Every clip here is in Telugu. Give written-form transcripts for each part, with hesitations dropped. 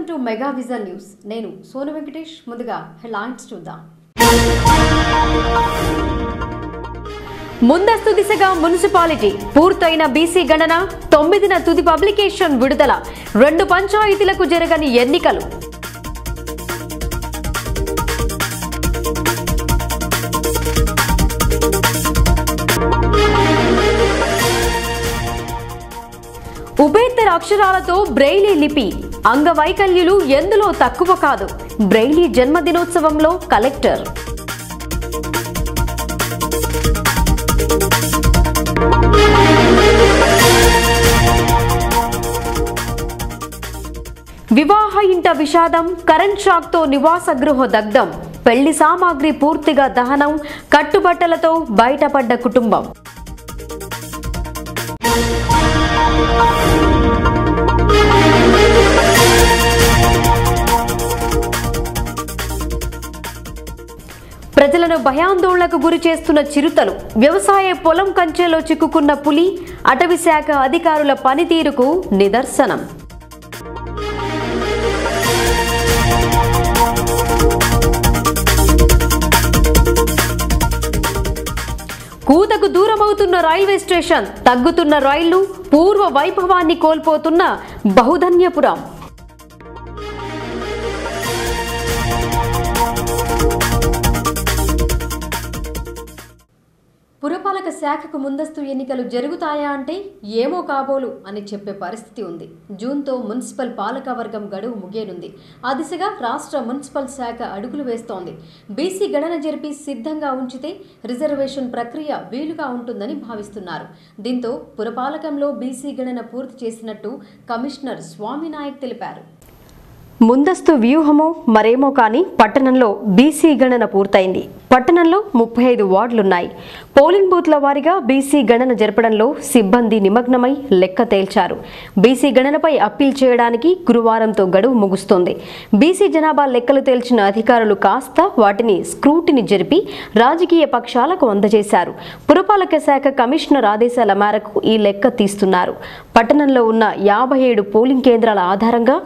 To mega vision news. నేను సోను వెంకటేష్. ముందుగా హెడ్లైన్స్ చూద్దాం. ముందస్తు దిశగా మున్సిపాలిటీ పూర్తయిన బీసీ గణన 9న తుది పబ్లికేషన్ విడుదల. 2 పంచాయతీలకు జరగని ఎన్నికలు. ఉభేత్తర అక్షరాలతో బ్రెయిలీ లిపి. అంగవైకల్యులు ఎందులో తక్కువ కాదు. బ్రెయిలీ జన్మదినోత్సవంలో కలెక్టర్. వివాహ ఇంట విషాదం. కరెంట్ షాక్ తో నివాస గృహ దగ్ధం. పెళ్లి సామాగ్రి పూర్తిగా దహనం. కట్టుబట్టలతో బయటపడ్డ కుటుంబం. ప్రజలను భయాందోళనకు గురి చేస్తున్న చిరుతలు. వ్యవసాయ పొలం కంచెలో చిక్కుకున్న పులి. అటవీ శాఖ అధికారుల పనితీరుకు నిదర్శనం. కూతకు దూరమవుతున్న రైల్వే స్టేషన్. తగ్గుతున్న రైళ్లు. పూర్వ వైభవాన్ని కోల్పోతున్న బహుధన్యపురం. పురపాలక శాఖకు ముందస్తు ఎన్నికలు జరుగుతాయా అంటే ఏమో కాబోలు అని చెప్పే పరిస్థితి ఉంది. జూన్తో మున్సిపల్ పాలకవర్గం గడువు ముగియనుంది. ఆ దిశగా రాష్ట్ర మున్సిపల్ శాఖ అడుగులు వేస్తోంది. బీసీ గణన జరిపి సిద్ధంగా ఉంచితే రిజర్వేషన్ ప్రక్రియ వీలుగా ఉంటుందని భావిస్తున్నారు. దీంతో పురపాలకంలో బీసీ గణన పూర్తి చేసినట్టు కమిషనర్ స్వామినాయక్ తెలిపారు. ముందస్తు వ్యూహమో మరేమో కానీ పట్టణంలో బీసీ గణన పూర్తయింది. పట్టణంలో 35 వార్డులున్నాయి. పోలింగ్ బూత్ల వారీగా బీసీ గణన జరపడంలో సిబ్బంది నిమగ్నమై లెక్క తేల్చారు. బీసీ గణనపై అప్పీల్ చేయడానికి గురువారంతో గడువు ముగుస్తోంది. బీసీ జనాభా లెక్కలు తేల్చిన అధికారులు కాస్త వాటిని స్క్రూటిని జరిపి రాజకీయ పక్షాలకు అందజేశారు. పురపాలక శాఖ కమిషనర్ ఆదేశాల మేరకు ఈ లెక్క తీస్తున్నారు. పట్టణంలో ఉన్న 57 పోలింగ్ కేంద్రాల ఆధారంగా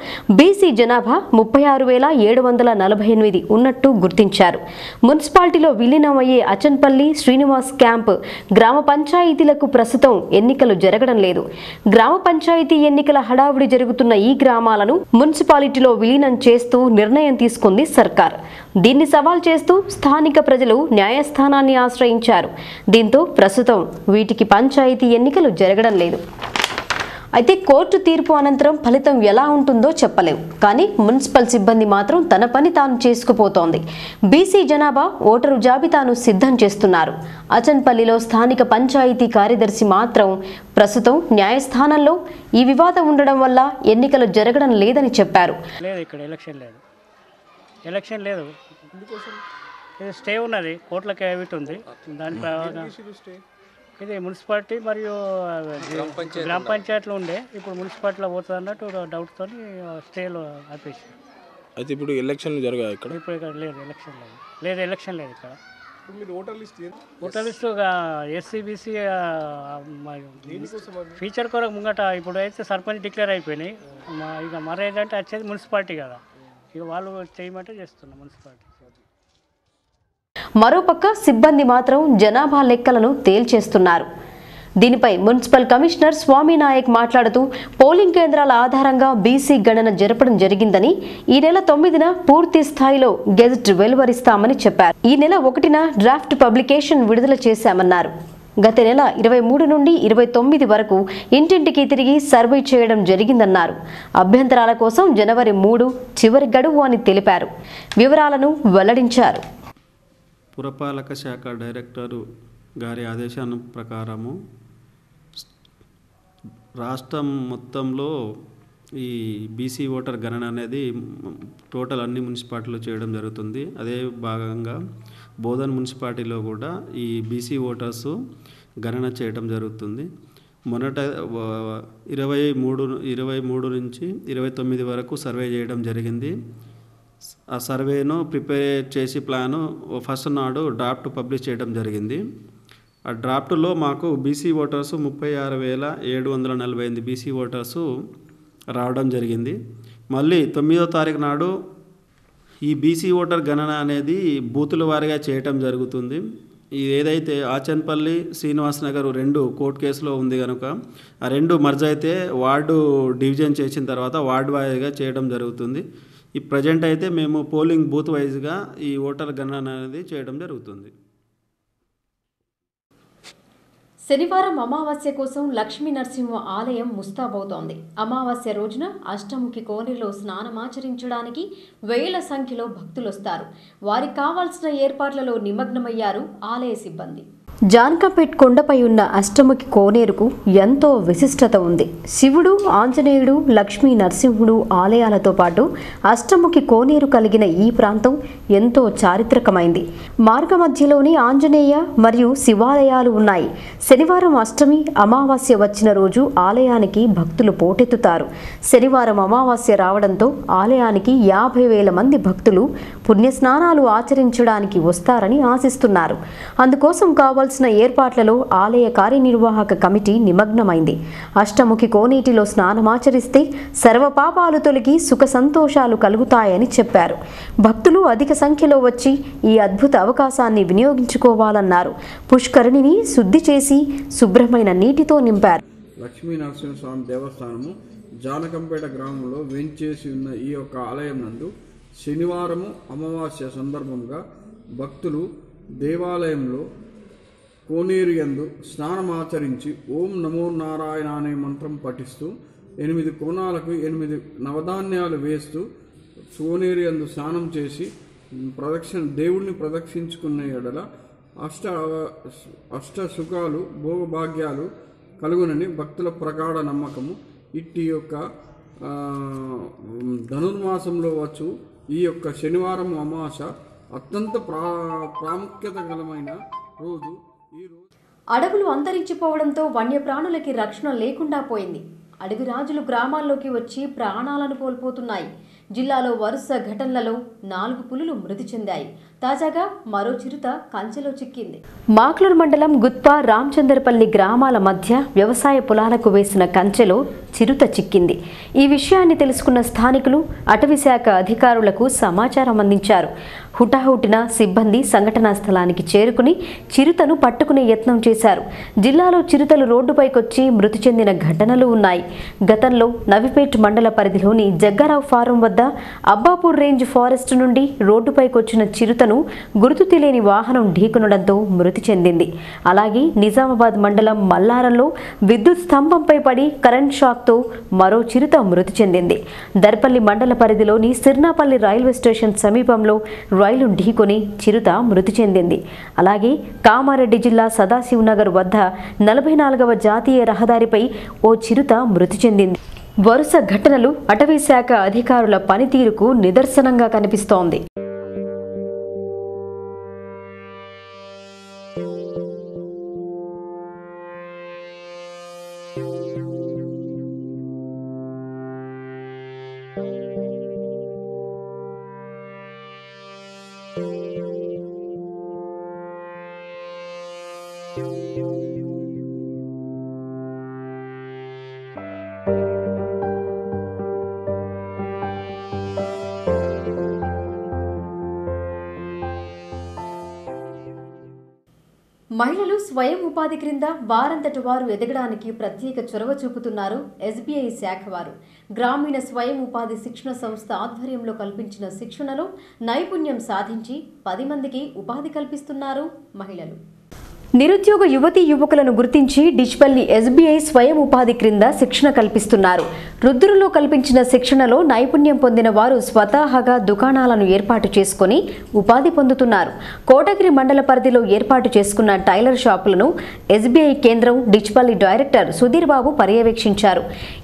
బీసీ జనాభా 36,748 ఉన్నట్టు గుర్తించారు. మున్సిపాలిటీలో విలీనమయ్యే అచన్పల్లి, శ్రీనివాస్ క్యాంప్ గ్రామ పంచాయతీలకు ప్రస్తుతం ఎన్నికలు జరగడం లేదు. గ్రామ పంచాయతీ ఎన్నికల హడావుడి జరుగుతున్న ఈ గ్రామాలను మున్సిపాలిటీలో విలీనం చేస్తూ నిర్ణయం తీసుకుంది సర్కార్. దీన్ని సవాల్ చేస్తూ స్థానిక ప్రజలు న్యాయస్థానాన్ని ఆశ్రయించారు. దీంతో ప్రస్తుతం వీటికి పంచాయతీ ఎన్నికలు జరగడం లేదు. అయితే కోర్టు తీర్పు అనంతరం ఫలితం ఎలా ఉంటుందో చెప్పలేవు. కానీ మున్సిపల్ సిబ్బంది మాత్రం తన పని తాను చేసుకుపోతోంది. బీసీ జనాభా ఓటరు జాబితాను సిద్ధం చేస్తున్నారు. అచన్పల్లిలో స్థానిక పంచాయతీ కార్యదర్శి మాత్రం ప్రస్తుతం న్యాయస్థానంలో ఈ వివాదం ఉండడం వల్ల ఎన్నికలు జరగడం లేదని చెప్పారు. ఎలక్షన్ లేదు, స్టే ఉన్నది, కోర్టులకు ఏమిటి ఉంది. దాని ఇది మున్సిపాలిటీ మరియు గ్రామ పంచాయతీలో ఉండే, ఇప్పుడు మున్సిపాలిటీలో పోతుంది అన్నట్టు డౌట్తో స్టేలో ఆపేసి. అయితే ఇప్పుడు ఎలక్షన్ జరగాలి ఇక్కడ? ఇప్పుడు ఇక్కడ లేదు, ఎలక్షన్ లేదు ఇక్కడ. Voter list SC BC future కొరకు ముంగట ఇప్పుడు అయితే సర్పంచ్ డిక్లేర్ అయిపోయినాయి. ఇక మరేదంటే వచ్చేది మున్సిపాలిటీ కదా, ఇక వాళ్ళు చేయమంటే చేస్తున్నాం మున్సిపాలిటీ. మరోపక్క సిబ్బంది మాత్రం జనాభా లెక్కలను తేల్చేస్తున్నారు. దీనిపై మున్సిపల్ కమిషనర్ స్వామినాయక్ మాట్లాడుతూ పోలింగ్ కేంద్రాల ఆధారంగా బీసీ గణన జరపడం జరిగిందని, ఈ నెల 9న పూర్తి స్థాయిలో గెజెట్ వెలువరిస్తామని చెప్పారు. ఈ నెల 1న డ్రాఫ్ట్ పబ్లికేషన్ విడుదల చేశామన్నారు. గత నెల 23 నుండి 29 వరకు ఇంటింటికి తిరిగి సర్వే చేయడం జరిగిందన్నారు. అభ్యంతరాల కోసం జనవరి 3 చివరి గడువు అని తెలిపారు. వివరాలను వెల్లడించారు. పురపాలక శాఖ డైరెక్టరు గారి ఆదేశాల ప్రకారము రాష్ట్రం మొత్తంలో ఈ బీసీ ఓటర్ గణన అనేది టోటల్ అన్ని మున్సిపాలిటీలో చేయడం జరుగుతుంది. అదే భాగంగా బోధన్ మున్సిపాలిటీలో కూడా ఈ బీసీ ఓటర్స్ గణన చేయడం జరుగుతుంది. మొన్నట 23 నుంచి 29 వరకు సర్వే చేయడం జరిగింది. ఆ సర్వేను ప్రిపేర్ చేసి ప్లాను ఫస్ట్ నాడు డ్రాఫ్ట్ పబ్లిష్ చేయడం జరిగింది. ఆ డ్రాఫ్ట్లో మాకు బీసీ ఓటర్స్ 36,748 బీసీ ఓటర్సు రావడం జరిగింది. మళ్ళీ 9వ తారీఖు నాడు ఈ బీసీ ఓటర్ గణన అనేది బూతుల వారీగా చేయటం జరుగుతుంది. ఇది ఏదైతే ఆచన్పల్లి శ్రీనివాస్ నగర్ 2 కోర్టు కేసులో ఉంది కనుక ఆ 2 మర్జ్ అయితే వార్డు డివిజన్ చేసిన తర్వాత వార్డు వారీగా చేయడం జరుగుతుంది. ఈ ప్రజెంట్ అయితే మేము పోలింగ్ బూత్ వైజ్గా ఈ ఓటర్ గణన అనేది చేయడం జరుగుతుంది. శనివారం అమావాస్య కోసం లక్ష్మీ నరసింహ ఆలయం ముస్తాబవుతోంది. అమావాస్య రోజున అష్టముఖి కోనేరులో స్నానమాచరించడానికి వేల సంఖ్యలో భక్తులొస్తారు. వారికి కావాల్సిన ఏర్పాట్లలో నిమగ్నమయ్యారు ఆలయ సిబ్బంది. జాన్కంపేట్ కొండపై ఉన్న అష్టముఖి కోనేరుకు ఎంతో విశిష్టత ఉంది. శివుడు, ఆంజనేయుడు, లక్ష్మీ నరసింహుడు ఆలయాలతో పాటు అష్టముఖి కోనేరు కలిగిన ఈ ప్రాంతం ఎంతో చారిత్రకమైంది. మార్గ మధ్యలోని ఆంజనేయ మరియు శివాలయాలు ఉన్నాయి. శనివారం అష్టమి అమావాస్య వచ్చిన రోజు ఆలయానికి భక్తులు పోటెత్తుతారు. శనివారం అమావాస్య రావడంతో ఆలయానికి 50,000 మంది భక్తులు పుణ్యస్నానాలు ఆచరించడానికి వస్తారని ఆశిస్తున్నారు. అందుకోసం కావాల్సిన ఏర్పాట్లలో ఆలయ కార్యనిర్వాహక కమిటీ నిమగ్నమైంది. అష్టముఖి కోనేటిలో స్నానమాచరిస్తే సర్వపాపాలు తొలగి సుఖ సంతోషాలు కలుగుతాయని చెప్పారు. భక్తులు అధిక సంఖ్యలో వచ్చి ఈ అద్భుత అవకాశాన్ని వినియోగించుకోవాలన్నారు. పుష్కరిణిని శుద్ధి చేసి శుభ్రమైన నీటితో నింపారు. లక్ష్మీ నరసింహస్వామి దేవస్థానము జానకంపేట గ్రామంలో వేంచేసి ఉన్న ఈ యొక్క ఆలయం నందు శనివారము అమావాస్య సందర్భంగా భక్తులు దేవాలయంలో కోనేరు యందు స్నానమాచరించి ఓం నమో నారాయణ అనే మంత్రం పఠిస్తూ 8 కోణాలకు 8 నవధాన్యాలు వేస్తూ కోనేరు యందు స్నానం చేసి దేవుణ్ణి ప్రదక్షించుకున్న ఎడల అష్ట సుఖాలు భోగభాగ్యాలు కలుగునని భక్తుల ప్రగాఢ నమ్మకము. ఇట్టి యొక్క ధనుర్మాసంలో వచ్చు ఈ యొక్క శనివారం అమావాస్య అత్యంత ప్రాముఖ్యత గలమైన రోజు. అడవులు అంతరించిపోవడంతో వన్యప్రాణులకి రక్షణ లేకుండా పోయింది. అడవి రాజులు గ్రామాల్లోకి వచ్చి ప్రాణాలను కోల్పోతున్నాయి. జిల్లాలో వరుస ఘటనలలో 4 పులులు మృతి చెందాయి. తాజాగా మరో చిరుత కంచెలో చిక్కింది. మాక్లూరు మండలం గుత్పా రామచంద్రపల్లి గ్రామాల మధ్య వ్యవసాయ పొలాలకు వేసిన కంచెలో చిరుత చిక్కింది. ఈ విషయాన్ని తెలుసుకున్న స్థానికులు అటవీ శాఖ అధికారులకు సమాచారం అందించారు. హుటాహుటిన సిబ్బంది సంఘటనా స్థలానికి చేరుకుని చిరుతను పట్టుకునే యత్నం చేశారు. జిల్లాలో చిరుతలు రోడ్డుపైకొచ్చి మృతి చెందిన ఘటనలు ఉన్నాయి. గతంలో నవిపేట్ మండల పరిధిలోని జగ్గారావు ఫారం వద్ద అబ్బాపూర్ రేంజ్ ఫారెస్ట్ నుండి రోడ్డుపైకొచ్చిన చిరుతను గుర్తు తెలియని వాహనం ఢీకొనడంతో మృతి చెందింది. అలాగే నిజామాబాద్ మండలం మల్లారంలో విద్యుత్ స్తంభంపై పడి కరెంట్ షాక్తో మరో చిరుత మృతి చెందింది. దర్పల్లి మండల పరిధిలోని సిర్నాపల్లి రైల్వే స్టేషన్ సమీపంలో రైలు ఢీకొని చిరుత మృతి చెందింది. అలాగే కామారెడ్డి జిల్లా సదాశివనగర్ వద్ద 44వ జాతీయ రహదారిపై ఓ చిరుత మృతి చెందింది. వరుస ఘటనలు అటవీ శాఖ అధికారుల పనితీరుకు నిదర్శనంగా కనిపిస్తోంది. మహిళలు స్వయం ఉపాధి క్రింద వారంతటి వారు ఎదగడానికి ప్రత్యేక చొరవ చూపుతున్నారు ఎస్బీఐ శాఖ వారు. గ్రామీణ స్వయం ఉపాధి శిక్షణ సంస్థ ఆధ్వర్యంలో కల్పించిన శిక్షణలో నైపుణ్యం సాధించి 10 మందికి ఉపాధి కల్పిస్తున్నారు మహిళలు. నిరుద్యోగ యువతీ యువకులను గుర్తించి డిచ్పల్లి ఎస్బీఐ స్వయం ఉపాధి క్రింద శిక్షణ కల్పిస్తున్నారు. రుద్రులో కల్పించిన శిక్షణలో నైపుణ్యం పొందిన వారు స్వతహాగా దుకాణాలను ఏర్పాటు చేసుకుని ఉపాధి పొందుతున్నారు. కోటగిరి మండల పరిధిలో ఏర్పాటు చేసుకున్న టైలర్ షాపులను ఎస్బీఐ కేంద్రం డిచ్పల్లి డైరెక్టర్ సుధీర్ బాబు పర్యవేక్షించారు.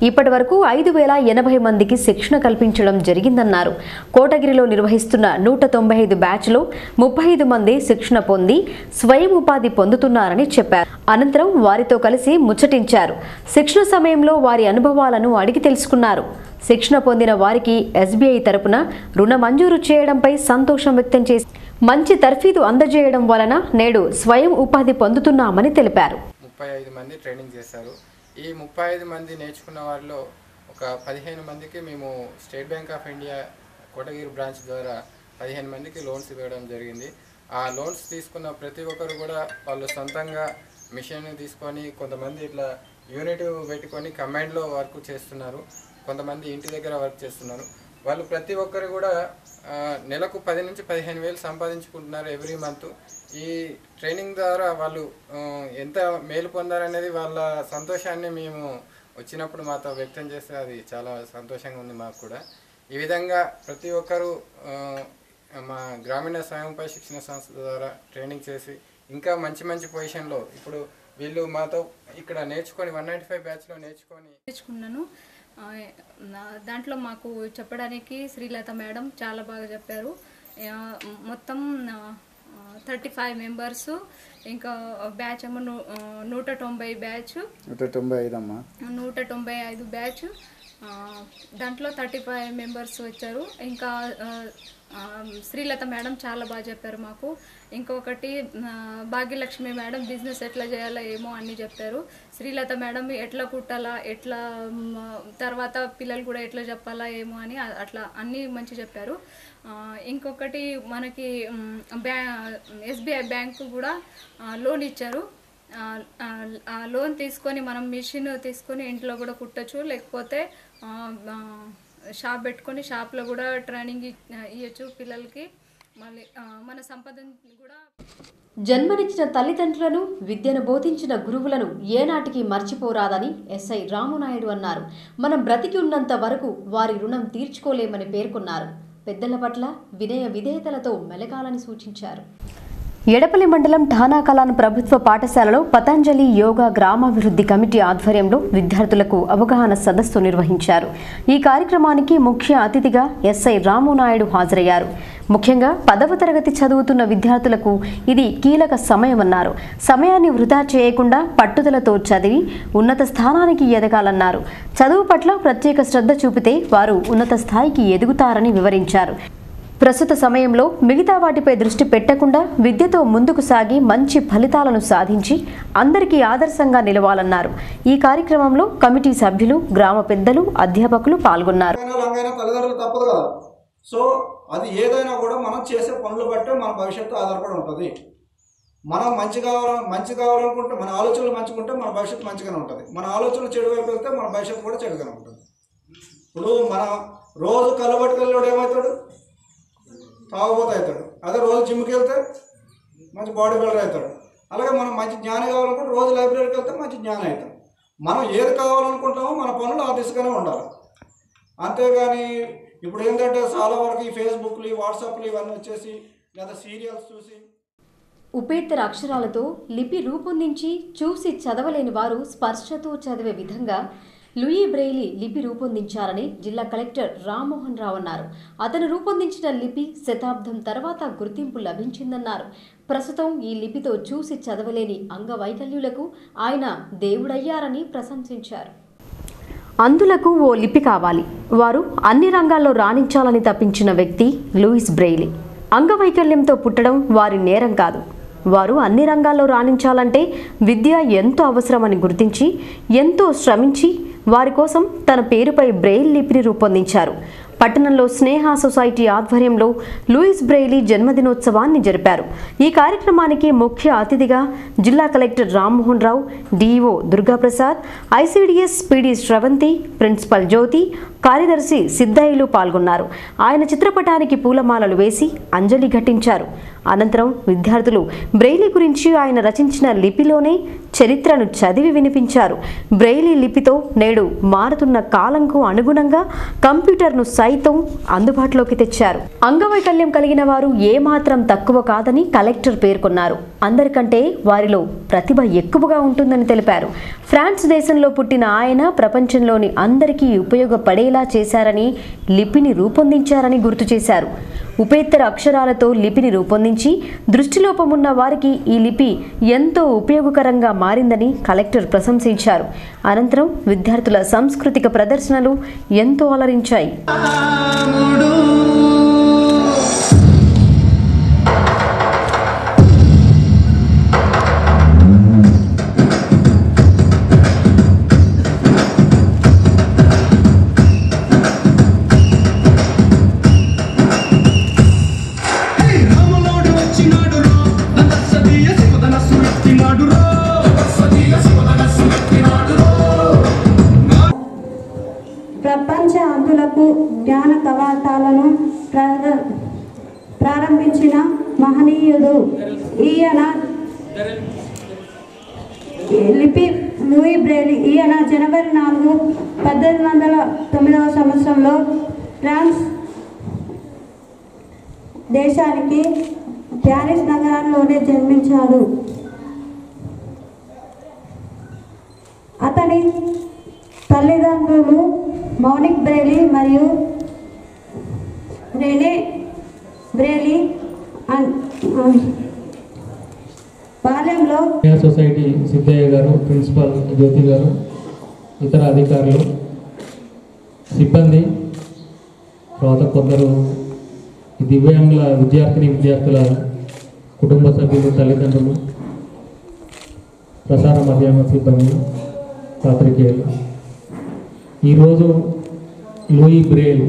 ఇప్పటి వరకు 5,080 మందికి శిక్షణ కల్పించడం జరిగిందన్నారు. కోటగిరిలో నిర్వహిస్తున్న 195 బ్యాచ్లో 35 మంది శిక్షణ పొంది స్వయం ఉపాధి పొందుతున్నారని చెప్పారు. అనంతరం వారితో కలిసి ముచ్చటించారు. శిక్షణ సమయంలో వారి అనుభవాలను అడిగి తెలుసుకున్నారు. శిక్షణ పొందిన వారికి ఎస్బీఐ తరపున రుణ మంజూరు చేయడంపై సంతోషం వ్యక్తం చేసి మంచి తర్ఫీదు అందజేయడం వలన నేడు స్వయం ఉపాధి పొందుతున్నామని తెలిపారు. 35 మంది ట్రైనింగ్ చేశారు. ఈ 35 మంది నేర్చుకున్న వారిలో ఒక ఒక 15 మందికి మేము state bank of India Kotagiri branch ద్వారా 15 మందికి లోన్స్ ఇవ్వడం జరిగింది. ఆ లోన్స్ తీసుకున్న ప్రతి ఒక్కరు కూడా వాళ్ళు సొంతంగా మిషన్ తీసుకొని, కొంతమంది ఇట్లా యూనిట్ పెట్టుకొని కంబైన్లో వర్క్ చేస్తున్నారు, కొంతమంది ఇంటి దగ్గర వర్క్ చేస్తున్నారు. వాళ్ళు ప్రతి ఒక్కరు కూడా నెలకు 10 నుంచి 15 వేలు సంపాదించుకుంటున్నారు ఎవ్రీ మంత్. ఈ ట్రైనింగ్ ద్వారా వాళ్ళు ఎంత మేలు పొందారనేది వాళ్ళ సంతోషాన్ని మేము వచ్చినప్పుడు మాతో వ్యక్తం చేస్తే అది చాలా సంతోషంగా ఉంది మాకు కూడా. ఈ విధంగా ప్రతి ఒక్కరూ మా గ్రామీణ స్వయంపై శిక్షణ సంస్థ ద్వారా ట్రైనింగ్ చేసి ఇంకా మంచి మంచి పొజిషన్లో ఇప్పుడు వీళ్ళు మాతో ఇక్కడ నేర్చుకొని 195 బ్యాచ్లో నేర్చుకున్నాను. దాంట్లో మాకు చెప్పడానికి శ్రీలత మేడం చాలా బాగా చెప్పారు. మొత్తం 35 మెంబర్స్, ఇంకా బ్యాచ్ ఏమో 190 బ్యాచ్, 195 బ్యాచ్. దాంట్లో 35 మెంబర్స్ వచ్చారు. ఇంకా శ్రీలత మేడం చాలా బాగా చెప్పారు మాకు. ఇంకొకటి భాగ్యలక్ష్మి మేడం బిజినెస్ ఎట్లా చేయాలో ఏమో అన్నీ చెప్పారు. శ్రీలత మేడం ఎట్లా కుట్టాలా, ఎట్లా తర్వాత పిల్లలు కూడా ఎట్లా చెప్పాలా ఏమో అని అట్లా అన్నీ మంచి చెప్పారు. ఇంకొకటి మనకి ఎస్బీఐ బ్యాంకు కూడా లోన్ ఇచ్చారు. లోన్ తీసుకొని మనం మిషన్ తీసుకొని ఇంట్లో కూడా కుట్టచ్చు, లేకపోతే షాప్ పెట్టుకొని షాప్లో కూడా ట్రైనింగ్ ఇవ్వచ్చు పిల్లలకి. మళ్ళీ మన సంపదను కూడా జన్మనిచ్చిన తల్లిదండ్రులను, విద్యను బోధించిన గురువులను ఏనాటికి మర్చిపోరాదని ఎస్ఐ రామునాయుడు అన్నారు. మనం బ్రతికి ఉన్నంత వరకు వారి రుణం తీర్చుకోలేమని పేర్కొన్నారు. పెద్దల పట్ల వినయ విధేయతలతో మెలగాలని సూచించారు. ఎడపల్లి మండలం ఠానాకలాన్ ప్రభుత్వ పాఠశాలలో పతంజలి యోగా గ్రామాభివృద్ధి కమిటీ ఆధ్వర్యంలో విద్యార్థులకు అవగాహన సదస్సు నిర్వహించారు. ఈ కార్యక్రమానికి ముఖ్య అతిథిగా ఎస్ఐ రామునాయుడు హాజరయ్యారు. ముఖ్యంగా 10వ తరగతి చదువుతున్న విద్యార్థులకు ఇది కీలక సమయమన్నారు. సమయాన్ని వృధా చేయకుండా పట్టుదలతో చదివి ఉన్నత స్థానానికి ఎదగాలన్నారు. చదువు పట్ల ప్రత్యేక శ్రద్ధ చూపితే వారు ఉన్నత స్థాయికి ఎదుగుతారని వివరించారు. ప్రస్తుత సమయంలో మిగతా వాటిపై దృష్టి పెట్టకుండా విద్యతో ముందుకు సాగి మంచి ఫలితాలను సాధించి అందరికీ ఆదర్శంగా నిలవాలన్నారు. ఈ కార్యక్రమంలో కమిటీ సభ్యులు, గ్రామ పెద్దలు, అధ్యాపకులు పాల్గొన్నారు. సో అది ఏదైనా కూడా మనం చేసే పనులు బట్టే మన భవిష్యత్తు ఆధారపడి ఉంటుంది. మనం మంచి కావాలనుకుంటే, మన ఆలోచనలు మంచిగా మన భవిష్యత్తు మంచిగానే ఉంటుంది. మన ఆలోచనలు చెడు వైపు వెళ్తే మన భవిష్యత్తు కూడా చెడుగానే ఉంటుంది. ఇప్పుడు మన రోజు కళ్ళబట్టుకెళ్ళాడు ఏమవుతాడు? తాగుబోతు అవుతాడు. అదే రోజు జిమ్కి వెళ్తే మంచి బాడీ బిల్డర్ అవుతాడు. అలాగే మనం మంచి జ్ఞానం కావాలనుకుంటే రోజు లైబ్రరీకి వెళ్తే మంచి జ్ఞానం అవుతాం. మనం ఏది కావాలనుకుంటామో మన పనులు ఆ దిశగానే ఉండాలి. అంతేగాని ఇప్పుడు ఏంటంటే చాలా వరకు ఈ ఫేస్బుక్లు, ఈ వాట్సాప్లు ఇవన్నీ వచ్చేసి లేదా సీరియల్స్ చూసి ఉపేత్తర అక్షరాలతో లిపి రూపొందించి చూసి చదవలేని వారు స్పర్శతో చదివే విధంగా లూయి బ్రెయిలీ లిపి రూపొందించారని జిల్లా కలెక్టర్ రామ్మోహన్ రావు అన్నారు. అతను రూపొందించిన లిపి శతాబ్దం తర్వాత గుర్తింపు లభించిందన్నారు. ప్రస్తుతం ఈ లిపితో చూసి చదవలేని అంగవైకల్యులకు ఆయన దేవుడయ్యారని ప్రశంసించారు. అందులకు ఓ లిపి కావాలి. వారు అన్ని రంగాల్లో రాణించాలని తప్పించిన వ్యక్తి లూయిస్ బ్రెయిలీ. అంగవైకల్యంతో పుట్టడం వారి నేరం కాదు. వారు అన్ని రంగాల్లో రాణించాలంటే విద్య ఎంతో అవసరమని గుర్తించి ఎంతో శ్రమించి వారి కోసం తన పేరుపై బ్రెయిల్ లిపిని రూపొందించారు. పట్టణంలో స్నేహ సొసైటీ ఆధ్వర్యంలో లూయిస్ బ్రెయిలీ జన్మదినోత్సవాన్ని జరిపారు. ఈ కార్యక్రమానికి ముఖ్య అతిథిగా జిల్లా collector Rammohan Rao, DEO Durgaprasad, ICDS PD Sravanthi, principal Jyothi, కార్యదర్శి సిద్ధయ్యలు పాల్గొన్నారు. ఆయన చిత్రపటానికి పూలమాలలు వేసి అంజలి ఘటించారు. అనంతరం విద్యార్థులు బ్రెయిలీ గురించి ఆయన రచించిన లిపిలోనే చరిత్రను చదివి వినిపించారు. బ్రెయిలీ లిపితో నేడు మారుతున్న కాలంకు అనుగుణంగా కంప్యూటర్ను సైతం అందుబాటులోకి తెచ్చారు. అంగవైకల్యం కలిగిన వారు ఏమాత్రం తక్కువ కాదని కలెక్టర్ పేర్కొన్నారు. అందరికంటే వారిలో ప్రతిభ ఎక్కువగా ఉంటుందని తెలిపారు. ఫ్రాన్స్ దేశంలో పుట్టిన ఆయన ప్రపంచంలోని అందరికీ ఉపయోగపడేలా చేశారని, లిపిని రూపొందించారని గుర్తు చేశారు. ఉపేత్తర అక్షరాలతో లిపిని రూపొందించి దృష్టిలోపమున్న వారికి ఈ లిపి ఎంతో ఉపయోగకరంగా మారిందని కలెక్టర్ ప్రశంసించారు. అనంతరం విద్యార్థుల సాంస్కృతిక ప్రదర్శనలు ఎంతో అలరించాయి. ప్రారంభించిన మహనీయుడు. ఈయన లిపి లూయి బ్రెయిలీ. ఈయన జనవరి 4, 1809 సంవత్సరంలో ఫ్రాన్స్ దేశానికి ప్యారిస్ నగరంలోనే జన్మించారు. అతని తల్లిదండ్రులు మౌనిక్ బ్రెయిలీ మరియు రెనే బ్రెయిలీ. బాల్యంలో సొసైటీ సిద్ధయ్య గారు, ప్రిన్సిపల్ జ్యోతి గారు, ఇతర అధికారులు, సిబ్బంది, తర్వాత కొందరు దివ్యాంగుల విద్యార్థుల కుటుంబ సభ్యులు, తల్లిదండ్రులు, ప్రసార మాధ్యమ సిబ్బంది, పాత్రికేయులు, ఈరోజు లూయి బ్రెయిల్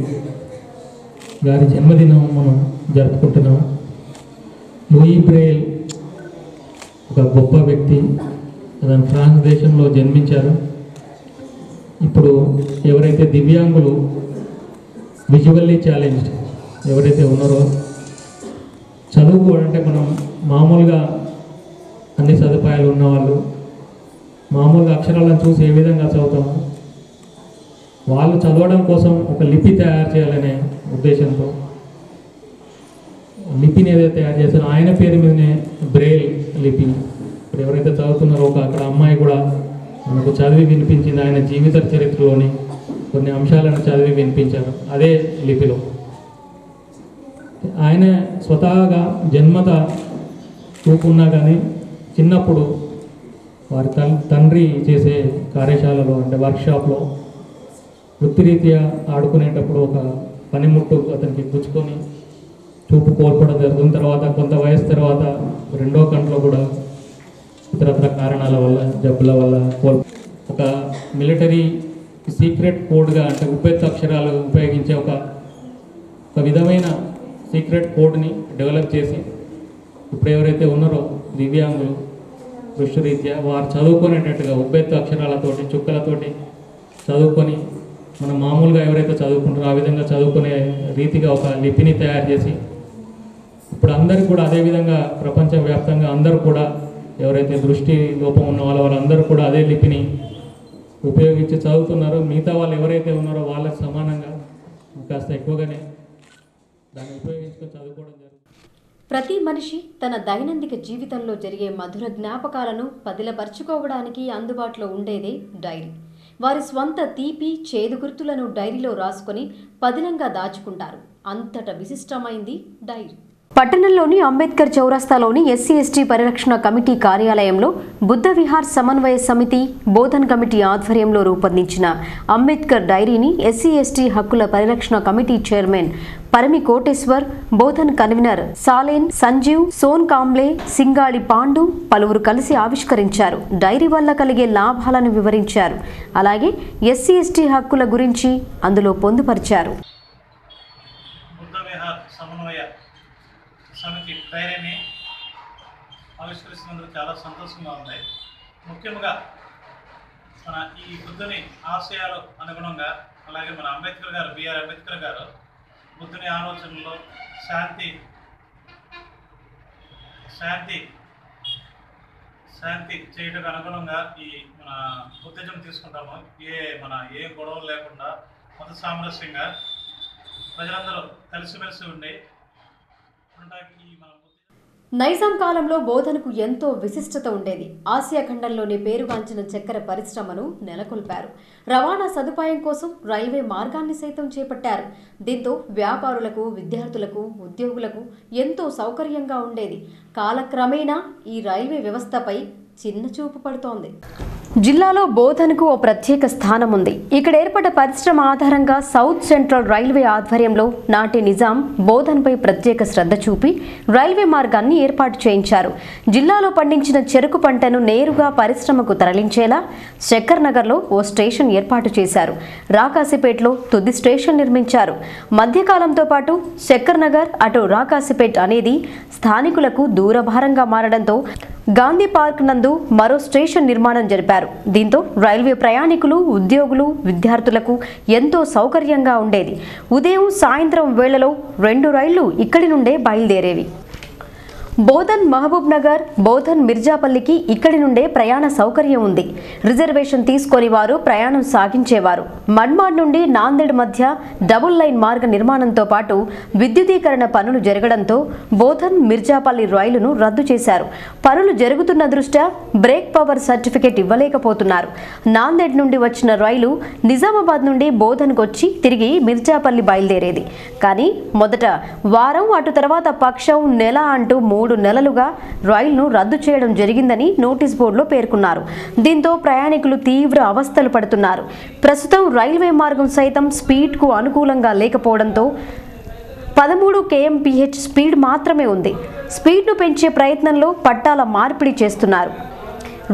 గారి జన్మదినం మనం జరుపుకుంటున్నాం. లూయి బ్రెయిల్ ఒక గొప్ప వ్యక్తి. అతను ఫ్రాన్స్ దేశంలో జన్మించారు. ఇప్పుడు ఎవరైతే దివ్యాంగులు, విజువల్లీ ఛాలెంజ్డ్ ఎవరైతే ఉన్నారో, చదువుకోవాలంటే మనం మామూలుగా అన్ని సదుపాయాలు ఉన్నవాళ్ళు మామూలుగా అక్షరాలను చూసి ఏ విధంగా చదువుతాము, వాళ్ళు చదవడం కోసం ఒక లిపి తయారు చేయాలనే ఉద్దేశంతో లిపిని ఏదైతే తయారు చేస్తారో ఆయన పేరు మీదనే బ్రెయిల్ లిపి. ఇప్పుడు ఎవరైతే చదువుతున్నారో అక్కడ అమ్మాయి కూడా మనకు చదివి వినిపించింది. ఆయన జీవిత చరిత్రలోని కొన్ని అంశాలను చదివి వినిపించారు అదే లిపిలో. ఆయన స్వతహాగా జన్మత చూపున్నా కానీ చిన్నప్పుడు వారి తండ్రి చేసే కార్యశాలలో అంటే వర్క్షాప్లో వృత్తిరీత్యా ఆడుకునేటప్పుడు ఒక పనిముట్టు అతనికి గుచ్చుకొని చూపు కోల్పోవడం జరుగుతుంది. తర్వాత కొంత వయసు తర్వాత రెండో కంట్లో కూడా ఇతరత్ర కారణాల వల్ల, జబ్బుల వల్ల ఒక మిలిటరీ సీక్రెట్ కోడ్గా అంటే ఉపెత్తు అక్షరాలు ఉపయోగించే ఒక విధమైన సీక్రెట్ కోడ్ని డెవలప్ చేసి ఇప్పుడు ఎవరైతే ఉన్నారో దివ్యాంగులు దృష్టిరీత్యా వారు చదువుకునేటట్టుగా ఉబ్బెత్తు అక్షరాలతోటి, చుక్కలతోటి చదువుకొని మనం మామూలుగా ఎవరైతే చదువుకుంటారో ఆ విధంగా చదువుకునే రీతిగా ఒక లిపిని తయారు చేసి ఇప్పుడు అందరికీ కూడా అదేవిధంగా ప్రపంచవ్యాప్తంగా అందరూ కూడా ఎవరైతే దృష్టి లోపం ఉన్న వాళ్ళందరూ కూడా అదే లిపిని ఉపయోగించి చదువుతున్నారో, మిగతా వాళ్ళు ఎవరైతే ఉన్నారో వాళ్ళకి సమానంగా కాస్త ఎక్కువగానే దాన్ని ఉపయోగించుకొని చదువుకోవడం జరుగుతుంది. ప్రతి మనిషి తన దైనందిక జీవితంలో జరిగే మధుర జ్ఞాపకాలను పదిలపరుచుకోవడానికి అందుబాటులో ఉండేదే డైరీ. వారి స్వంత తీపి, చేదు గుర్తులను డైరీలో రాసుకొని పదిలంగా దాచుకుంటారు. అంతట విశిష్టమైంది డైరీ. పట్టణంలోని అంబేద్కర్ చౌరస్తాలోని ఎస్సీ/ఎస్టీ పరిరక్షణ కమిటీ కార్యాలయంలో బుద్ధ విహార్ సమన్వయ సమితి, బోధన్ కమిటీ ఆధ్వర్యంలో రూపొందించిన అంబేద్కర్ డైరీని ఎస్సీ/ఎస్టీ హక్కుల పరిరక్షణ committee chairman Parimi Koteshwar, Bodhan convener Salen, Sanjeev, Son Kamble, Singali Pandu పలువురు కలిసి ఆవిష్కరించారు. డైరీ వల్ల కలిగే లాభాలను వివరించారు. అలాగే ఎస్సీ/ఎస్టీ హక్కుల గురించి అందులో పొందుపరిచారు. సమితి డైరీని ఆవిష్కరిస్తున్నందుకు చాలా సంతోషంగా ఉంది. ముఖ్యంగా మన ఈ బుద్ధుని ఆశయాలు అనుగుణంగా, అలాగే మన అంబేద్కర్ గారు, బిఆర్ అంబేద్కర్ గారు బుద్ధుని ఆలోచనలో శాంతి చేయడానికి అనుగుణంగా ఈ మన బుద్ధిజం తీసుకుంటాము. ఏ గొడవలు లేకుండా మత సామరస్యంగా ప్రజలందరూ కలిసిమెలిసి ఉండి నైజాం కాలంలో బోధనకు ఎంతో విశిష్టత ఉండేది. ఆసియా ఖండంలోనే పేరుగాంచిన చక్కెర పరిశ్రమను నెలకొల్పారు. రవాణా సదుపాయం కోసం రైల్వే మార్గాన్ని సైతం చేపట్టారు. దీంతో వ్యాపారులకు, విద్యార్థులకు, ఉద్యోగులకు ఎంతో సౌకర్యంగా ఉండేది. కాలక్రమేణా ఈ రైల్వే వ్యవస్థపై చిన్న చూపు పడుతోంది. జిల్లాలో బోధనకు ఓ ప్రత్యేక స్థానం ఉంది. ఇక్కడ ఏర్పడ్డ పరిశ్రమ ఆధారంగా సౌత్ సెంట్రల్ రైల్వే ఆధ్వర్యంలో నాటి నిజాం బోధన్పై ప్రత్యేక శ్రద్ధ చూపి రైల్వే మార్గాన్ని ఏర్పాటు చేయించారు. జిల్లాలో పండించిన చెరుకు పంటను నేరుగా పరిశ్రమకు తరలించేలా శక్కర్ నగర్లో ఓ స్టేషన్ ఏర్పాటు చేశారు. రాకాసిపేటలో తుది స్టేషన్ నిర్మించారు. మధ్యకాలంతో పాటు శక్కర్ నగర్ అటు రాకాసిపేట్ అనేది స్థానికులకు దూరభారంగా మారడంతో గాంధీ పార్క్ నందు మరో స్టేషన్ నిర్మాణం జరిపారు. దీంతో రైల్వే ప్రయాణికులు, ఉద్యోగులు, విద్యార్థులకు ఎంతో సౌకర్యంగా ఉండేది. ఉదయం, సాయంత్రం వేళలో 2 రైళ్లు ఇక్కడి నుండే బయలుదేరేవి. బోధన్ మహబూబ్ నగర్, బోధన్ మిర్జాపల్లికి ఇక్కడి నుండే ప్రయాణ సౌకర్యం ఉంది. రిజర్వేషన్ తీసుకొని వారు ప్రయాణం సాగించేవారు. మన్మాడ్ నుండి నాందేడ్ మధ్య డబుల్ లైన్ మార్గ నిర్మాణంతో పాటు విద్యుదీకరణ పనులు జరగడంతో బోధన్ మిర్జాపల్లి రైలును రద్దు చేశారు. పనులు జరుగుతున్న దృష్ట్యా బ్రేక్ పవర్ సర్టిఫికేట్ ఇవ్వలేకపోతున్నారు. నాందేడ్ నుండి వచ్చిన రైలు నిజామాబాద్ నుండి బోధన్కు వచ్చి తిరిగి మిర్జాపల్లి బయలుదేరేది. కానీ మొదట వారం, అటు తర్వాత పక్షం, నెల అంటూ 3 నెలలుగా రైలును రద్దు చేయడం జరిగిందని నోటీస్ బోర్డులో పేర్కొన్నారు. దీంతో ప్రయాణికులు తీవ్ర అవస్థలు పడుతున్నారు. ప్రస్తుతం రైల్వే మార్గం సైతం స్పీడ్కు అనుకూలంగా లేకపోవడంతో 13 kmph స్పీడ్ మాత్రమే ఉంది. స్పీడ్ను పెంచే ప్రయత్నంలో పట్టాల మార్పిడి చేస్తున్నారు.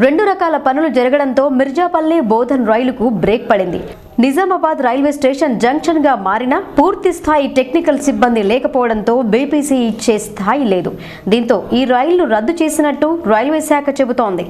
2 రకాల పనులు జరగడంతో మిర్జాపల్లి బోధన్ రైలుకు బ్రేక్ పడింది. నిజామాబాద్ రైల్వే స్టేషన్ జంక్షన్ గా మారినా పూర్తి స్థాయి టెక్నికల్ సిబ్బంది లేకపోవడంతో బీపీసీ ఇచ్చే స్థాయి లేదు. దీంతో ఈ రైలును రద్దు చేసినట్టు రైల్వే శాఖ చెబుతోంది.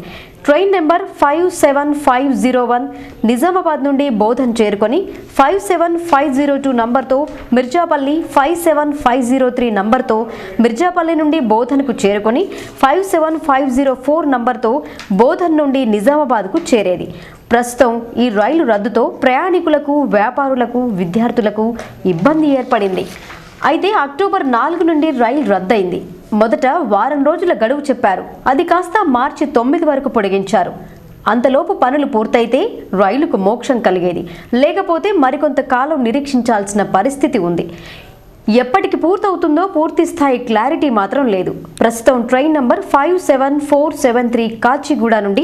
ట్రైన్ నెంబర్ 57501 నిజామాబాద్ నుండి బోధన్ చేరుకొని 57502 నంబర్తో మిర్జాపల్లి, 57503 నంబర్తో మిర్జాపల్లి నుండి బోధన్కు చేరుకొని 57504 నంబర్తో బోధన్ నుండి నిజామాబాద్కు చేరేది. ప్రస్తుతం ఈ రైలు రద్దుతో ప్రయాణికులకు, వ్యాపారులకు, విద్యార్థులకు ఇబ్బంది ఏర్పడింది. అయితే అక్టోబర్ 4 నుండి రైలు రద్దయింది. మొదట వారం రోజుల గడువు చెప్పారు. అది కాస్త మార్చి 9 వరకు పొడిగించారు. అంతలోపు పనులు పూర్తయితే రైలుకు మోక్షం కలిగేది. లేకపోతే మరికొంత కాలం నిరీక్షించాల్సిన పరిస్థితి ఉంది. ఎప్పటికి పూర్తవుతుందో పూర్తి స్థాయి క్లారిటీ మాత్రం లేదు. ప్రస్తుతం ట్రైన్ నంబర్ 57473 కాచిగూడ నుండి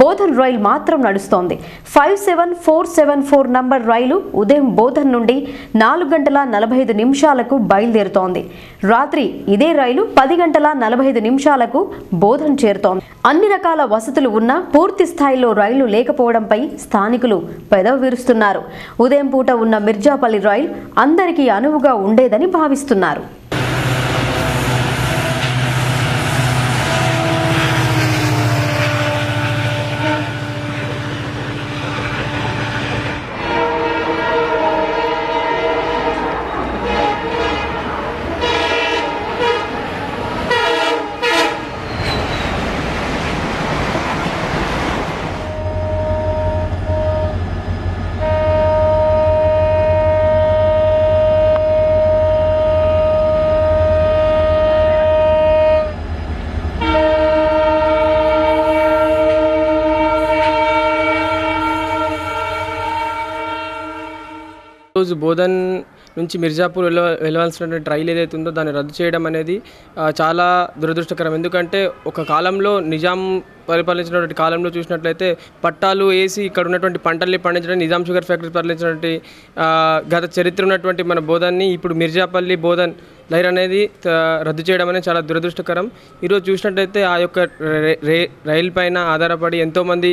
బోధన్ రైలు మాత్రం నడుస్తోంది. 57474 నంబర్ రైలు ఉదయం బోధన్ నుండి 4:45 బయలుదేరుతోంది. రాత్రి ఇదే రైలు 10:45 బోధన్ చేరుతోంది. అన్ని రకాల వసతులు ఉన్నా పూర్తి స్థాయిలో రైలు లేకపోవడంపై స్థానికులు పెదవి విరుస్తున్నారు. ఉదయం పూట ఉన్న మిర్జాపల్లి రైలు అందరికీ అనువుగా ఉండేదని భావిస్తున్నారు. రోజు బోధన్ నుంచి మిర్జాపూర్ వెళ్ళవలసినటువంటి రైలు ఏదైతే ఉందో దాన్ని రద్దు చేయడం అనేది చాలా దురదృష్టకరం. ఎందుకంటే ఒక కాలంలో నిజాం పరిపాలించినటువంటి కాలంలో చూసినట్లయితే పట్టాలు వేసి ఇక్కడ ఉన్నటువంటి పంటల్ని పండించడం, నిజాం షుగర్ ఫ్యాక్టరీ పరిపాలించినటువంటి గత చరిత్ర ఉన్నటువంటి మన బోధన్ని ఇప్పుడు మిర్జాపల్లి బోధన్ లైన్ అనేది రద్దు చేయడం అనేది చాలా దురదృష్టకరం. ఈరోజు చూసినట్లయితే ఆ యొక్క రైలు పైన ఆధారపడి ఎంతోమంది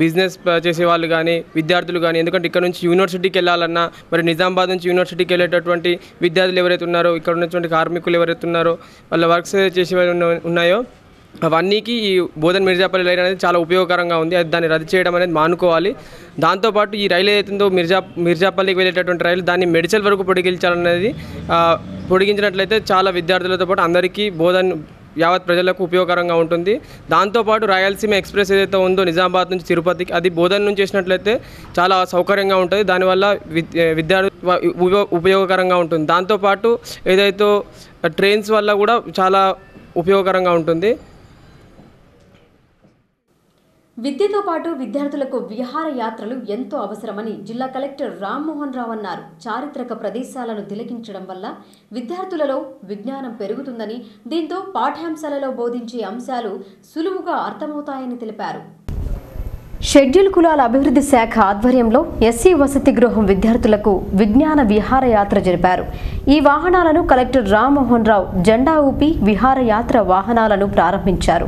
బిజినెస్ చేసేవాళ్ళు కానీ, విద్యార్థులు కానీ, ఎందుకంటే ఇక్కడ నుంచి యూనివర్సిటీకి వెళ్ళాలన్నా, మరి నిజామాబాద్ నుంచి యూనివర్సిటీకి వెళ్ళేటటువంటి విద్యార్థులు ఎవరైతే ఉన్నారో, ఇక్కడ ఉన్నటువంటి కార్మికులు ఎవరైతే ఉన్నారో, వాళ్ళ వర్క్స్ చేసేవాళ్ళు ఉన్నాయో అవన్నీకి ఈ బోధన్ మిర్జాపల్లి లైన్ అనేది చాలా ఉపయోగకరంగా ఉంది. అది దాన్ని రద్దు చేయడం అనేది మానుకోవాలి. దాంతోపాటు ఈ రైలు ఏదైతుందో మిర్జాపల్లికి వెళ్ళేటటువంటి రైలు దాన్ని మెడిచల్ వరకు పొడిగించాలనేది పొడిగించినట్లయితే చాలా విద్యార్థులతో పాటు అందరికీ బోధన్ యావత్ ప్రజలకు ఉపయోగకరంగా ఉంటుంది. దాంతోపాటు రాయలసీమ ఎక్స్ప్రెస్ ఏదైతే ఉందో నిజామాబాద్ నుంచి తిరుపతికి, అది బోధన్ నుంచి చేసినట్లయితే చాలా సౌకర్యంగా ఉంటుంది. దానివల్ల విద్యార్థులు ఉపయోగకరంగా ఉంటుంది. దాంతోపాటు ఏదైతే ట్రైన్స్ వల్ల కూడా చాలా ఉపయోగకరంగా ఉంటుంది. విద్యతో పాటు విద్యార్థులకు విహారయాత్రలు ఎంతో అవసరమని జిల్లా కలెక్టర్ రామ్మోహన్ రావు అన్నారు. చారిత్రక ప్రదేశాలను తిలకించడం వల్ల విద్యార్థులలో విజ్ఞానం పెరుగుతుందని, దీంతో పాఠ్యాంశాలలో బోధించే అంశాలు సులువుగా అర్థమవుతాయని తెలిపారు. షెడ్యూల్ కులాల అభివృద్ధి శాఖ ఆధ్వర్యంలో ఎస్సీ వసతి గృహం విద్యార్థులకు విజ్ఞాన విహారయాత్ర జరిపారు. ఈ వాహనాలను కలెక్టర్ రామ్మోహన్ రావు జెండా ఊపి విహారయాత్ర వాహనాలను ప్రారంభించారు.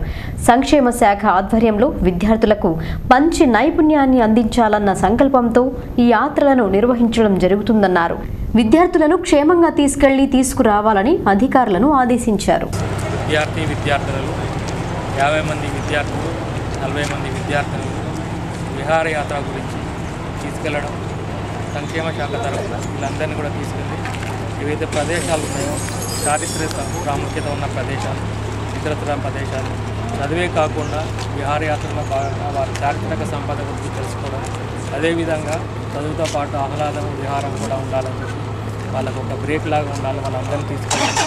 సంక్షేమ శాఖ ఆధ్వర్యంలో విద్యార్థులకు మంచి నైపుణ్యాన్ని అందించాలన్న సంకల్పంతో ఈ యాత్రలను నిర్వహించడం జరుగుతుందన్నారు. విద్యార్థులను క్షేమంగా తీసుకురావాలని అధికారులను ఆదేశించారు. విద్యార్థులు 50 మంది విద్యార్థులు 40 మంది విద్యార్థులు విహారయాత్ర గురించి తీసుకెళ్లడం, సంక్షేమ శాఖ తరఫున వీళ్ళందరినీ కూడా తీసుకెళ్ళి ఏవైతే ప్రదేశాలు ఉన్నాయో చారిత్రక ప్రాముఖ్యత ఉన్న ప్రదేశాలు, ఇతరత్ర ప్రదేశాలు చదివే కాకుండా విహారయాత్రలో భాగంగా వారి చారిత్రక సంపద గురించి తెలుసుకోవడం, అదేవిధంగా చదువుతో పాటు ఆహ్లాదం విహారం కూడా ఉండాలని చెప్పి వాళ్ళకు ఒక బ్రేక్ లాగా ఉండాలి. వాళ్ళందరినీ తీసుకెళ్ళి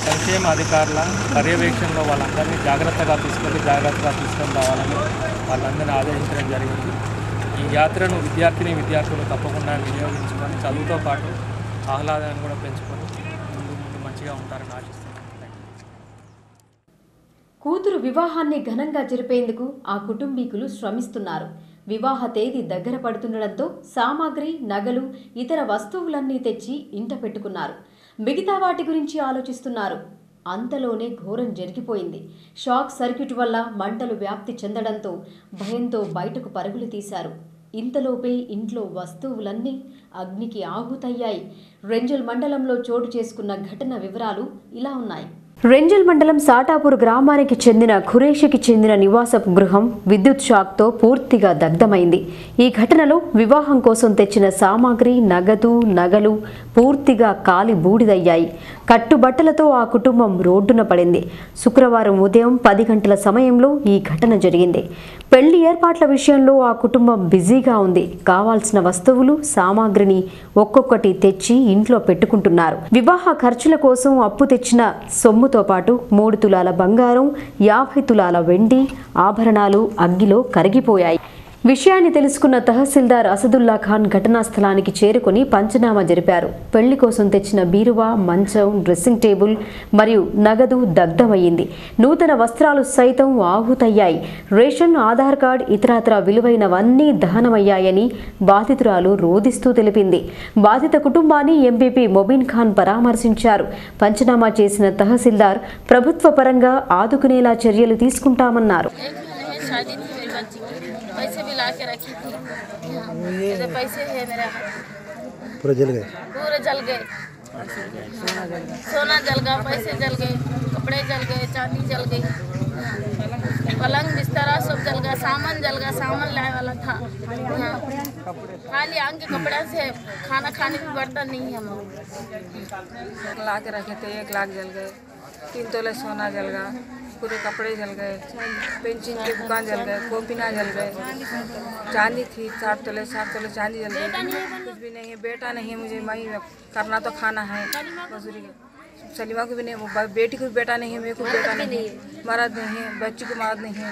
సంక్షేమ అధికారుల పర్యవేక్షణలో వాళ్ళందరినీ జాగ్రత్తగా తీసుకొని రావాలని వాళ్ళందరినీ ఆదేశించడం జరిగింది. ఈ యాత్రను విద్యార్థులు తప్పకుండా వినియోగించుకొని చదువుతో పాటు ఆహ్లాదాన్ని కూడా పెంచుకొని ముందు మంచిగా ఉంటారని ఆశిస్తున్నాను. కూతురు వివాహాన్ని ఘనంగా జరిపేందుకు ఆ కుటుంబీకులు శ్రమిస్తున్నారు. వివాహ తేదీ దగ్గర పడుతుండడంతో సామాగ్రి, నగలు, ఇతర వస్తువులన్నీ తెచ్చి ఇంట పెట్టుకున్నారు. మిగతా వాటి గురించి ఆలోచిస్తున్నారు. అంతలోనే ఘోరం జరిగిపోయింది. షాక్ సర్క్యూట్ వల్ల మంటలు వ్యాప్తి చెందడంతో భయంతో బయటకు పరుగులు తీశారు. ఇంతలోపే ఇంట్లో వస్తువులన్నీ అగ్నికి ఆహుతయ్యాయి. రెంజల్ మండలంలో చోటు చేసుకున్న ఘటన వివరాలు ఇలా ఉన్నాయి. రెంజల్ మండలం సాటాపూర్ గ్రామానికి చెందిన ఖురేషికి చెందిన నివాసపు గృహం విద్యుత్ షాక్తో పూర్తిగా దగ్ధమైంది. ఈ ఘటనలో వివాహం కోసం తెచ్చిన సామాగ్రి, నగలు పూర్తిగా కాలి బూడిదయ్యాయి. కట్టుబట్టలతో ఆ కుటుంబం రోడ్డున పడింది. శుక్రవారం ఉదయం 10 గంటల సమయంలో ఈ ఘటన జరిగింది. పెళ్లి ఏర్పాట్ల విషయంలో ఆ కుటుంబం బిజీగా ఉంది. కావాల్సిన వస్తువులు, సామాగ్రిని ఒక్కొక్కటి తెచ్చి ఇంట్లో పెట్టుకుంటున్నారు. వివాహ ఖర్చుల కోసం అప్పు తెచ్చిన సొమ్ముతో పాటు 3 తులాల బంగారం, 50 తులాల వెండి ఆభరణాలు అగ్గిలో కరిగిపోయాయి. విషయాన్ని తెలుసుకున్న తహసీల్దార్ అసదుల్లా ఖాన్ ఘటనా స్థలానికి చేరుకుని పంచనామా జరిపారు. పెళ్లి కోసం తెచ్చిన బీరువా, మంచం, డ్రెస్సింగ్ టేబుల్ మరియు నగదు దగ్ధమయ్యింది. నూతన వస్త్రాలు సైతం ఆహుతయ్యాయి. రేషన్, ఆధార్ కార్డ్, ఇతరత్ర విలువైనవన్నీ దహనమయ్యాయని బాధితురాలు రోదిస్తూ తెలిపింది. బాధిత కుటుంబాన్ని ఎంపీపీ మొబీన్ ఖాన్ పరామర్శించారు. పంచనామా చేసిన తహసీల్దార్ ప్రభుత్వ పరంగా ఆదుకునేలా చర్యలు తీసుకుంటామన్నారు. पैसे भी ला के रखी थी, ये पैसे है मेरा, पूरे जल गए, सोना जल गया, पैसे जल गए, कपड़े जल गए, चांदी जल गई, पलंग बिस्तरा सब जल गया, सामान लाए वाला था, खाली आंग के कपड़े से खाना खाने की बर्तन नहीं है। हम ला के रखे थे, 1 लाख जल गए, 3 तोले सोना जल गया, पूरे कपड़े जल गए, पेंसिल की दुकान जल गए, कॉपीना जल गए, चांदी थी 7 तोले चांदी जल गई, कुछ भी नहीं है, बेटा नहीं है मुझे, मैं करना तो खाना है मजदूरी का, सलीमा को भी नहीं, बेटी को भी बेटा नहीं है, मेरे को बेटा नहीं है, मर्द नहीं है, बच्ची को मर्द नहीं है,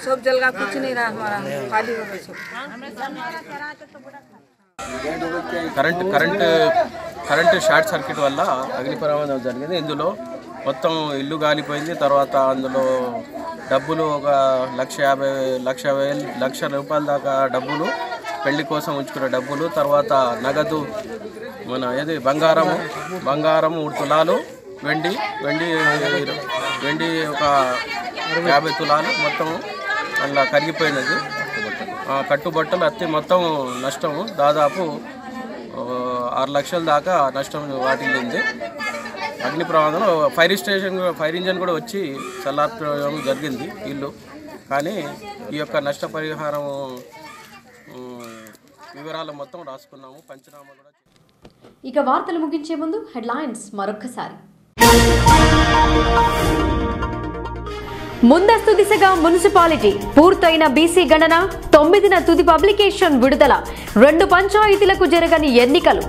सब जल गया, कुछ नहीं रहा हमारा, खाली हो गया सब। కరెంట్ షార్ట్ సర్క్యూట్ వల్ల అగ్ని ప్రమాదం జరిగింది. ఇందులో మొత్తం ఇల్లు కాలిపోయింది. తర్వాత అందులో డబ్బులు ఒక 1,50,000 రూపాయల దాకా డబ్బులు, పెళ్లి కోసం ఉంచుకున్న డబ్బులు, తర్వాత నగదు బంగారము 3 తులాలు, వెండి ఒక 50 తులాలు మొత్తం అలా కరిగిపోయినది. కట్టుబట్టలు అత్తి మొత్తం నష్టము దాదాపు 6 లక్షల దాకా నష్టం వాటిల్లింది. అగ్ని ప్రమాదం ఫైర్ ఇంజన్ కూడా వచ్చి చల్లార్చడం జరిగింది ఇల్లు. కానీ ఈ యొక్క నష్టపరిహారం వివరాలు మొత్తం రాసుకున్నాము, పంచనామా కూడా. ఇక వార్తలు ముగించే ముందు హెడ్లైన్స్ మరొక్కసారి. ముందస్తు దిశగా మున్సిపాలిటీ పూర్తయిన బీసీ గణన 9న తుది పబ్లికేషన్ విడుదల. 2 పంచాయతీలకు జరగని ఎన్నికలు.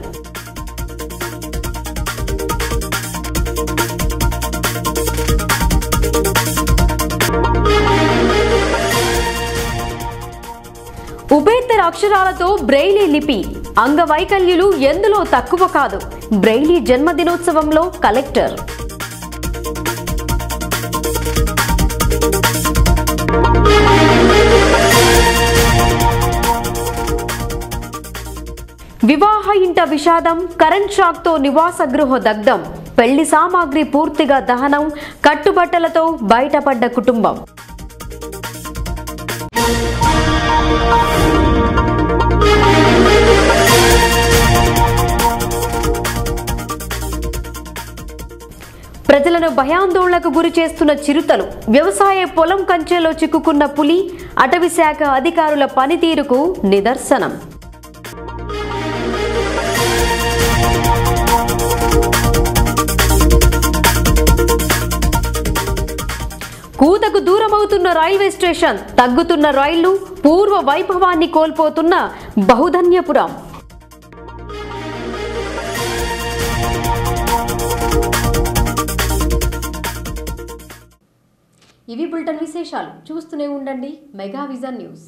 ఉభేత్తర అక్షరాలతో బ్రెయిలీ లిపి. అంగవైకల్యులు ఎందులో తక్కువ కాదు. బ్రెయిలీ జన్మదినోత్సవంలో కలెక్టర్. వివాహ ఇంట విషాదం. కరెంట్ షాక్తో నివాస గృహ దగ్ధం. పెళ్లి సామాగ్రి పూర్తిగా దహనం. కట్టుబట్టలతో బయటపడ్డ కుటుంబం. ప్రజలను భయాందోళనకు గురి చేస్తున్న చిరుతలు, వ్యవసాయ పొలం కంచెలో చిక్కుకున్న పులి, అటవీ శాఖ అధికారుల పనితీరుకు నిదర్శనం. కూతకు దూరమవుతున్న రైల్వే స్టేషన్, తగ్గుతున్న రైళ్లు, పూర్వ వైభవాన్ని కోల్పోతున్న బహుధన్యపురం. ఇవి బులెటిన్ విశేషాలు. చూస్తూనే ఉండండి మెగా విజన్ న్యూస్.